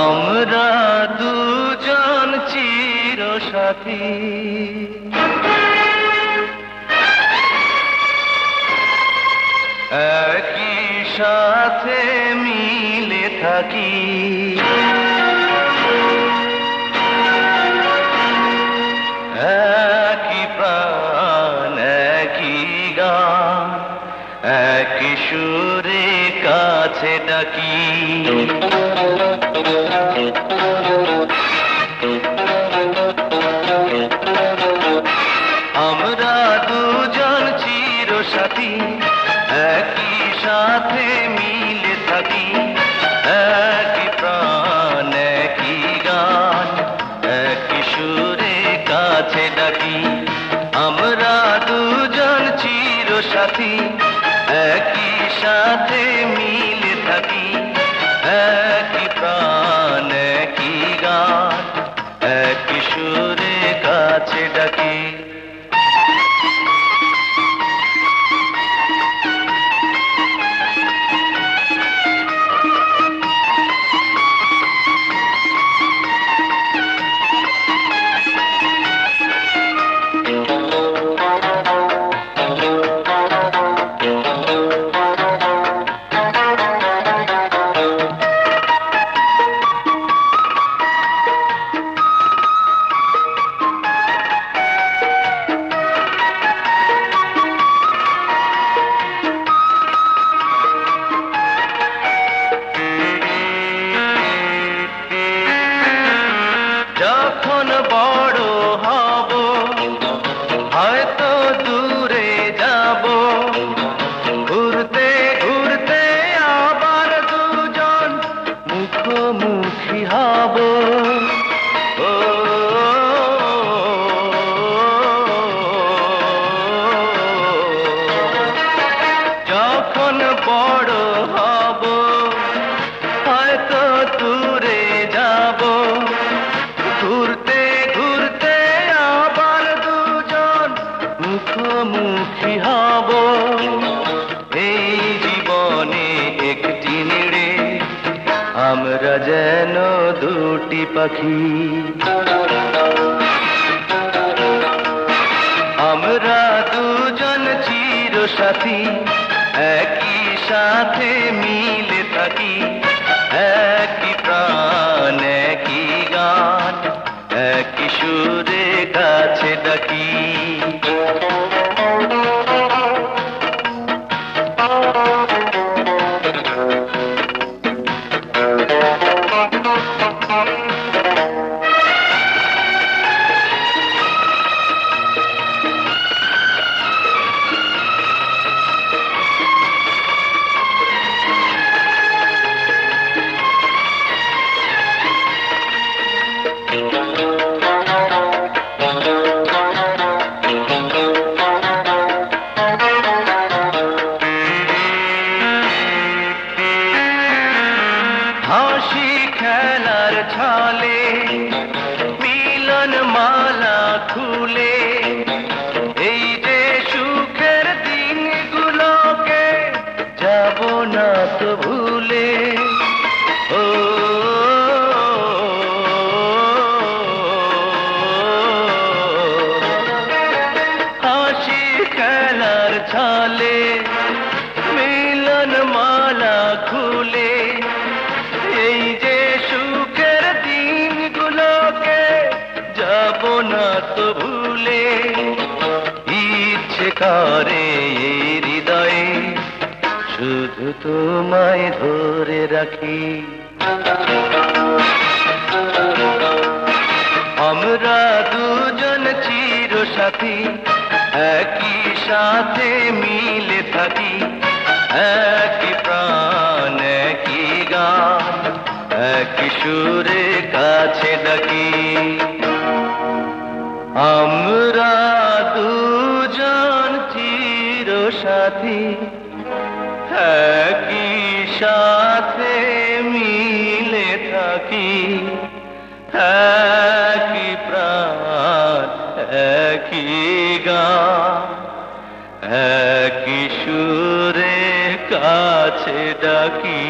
আমরা দুজন চিরসাথী, একই সাথে মিলে থাকি। একই প্রাণ, একই গান, একই সুরে কাছে ডাকি। আমরা দুজন চিরসাথী, একই সাথে মিলে থাকি। একই প্রাণ, একই গান, একই সুরে কাছে ডাকি। আমরা দুজন চিরসাথী, একই সাথে মিলে থাকি। একই প্রাণ, একই গান, একই সুরে কাছে ডাকি। যখন বড় হব হয়তো দূরে যাব, ঘুরতে ঘুরতে আবার দুজন মুখোমুখি হব। ও যখন বড় হব হয়তো দূরে যাব, ঘুরতে ঘুরতে আবার দুজন মুখোমুখি হব। এই জীবনে একটি নেড়ে আমরা যেন দুটি পাখি। আমরা দুজন চিরসাথী, একই সাথে মিলে থাকি। একই প্রাণ, একই গান, একই সুরে কাছে ডাকি। হাসি খেলার ছলে মিলন মালা খুলে, এই যে সুখের দিনগুলোকে যাব না তো ভুলে। ও হাসি খেলার ছলে মিলন মালা খুলে, এই যে সুখের দিনগুলোকে যাব না তো ভুলে। ইচ্ছে করে এই হৃদয়ে শুধু তোমায় ধরে রাখি। আমরা দুজন চিরসাথী, একই সাথে মিলে থাকি। একই প্রাণ, একই গান, একই সুরে কাছে ডাকি। আমরা দুজন চিরসাথী, একই সাথে মিলে থাকি। একই প্রাণ, একই গান, একই সুরে কাছে ডাকি।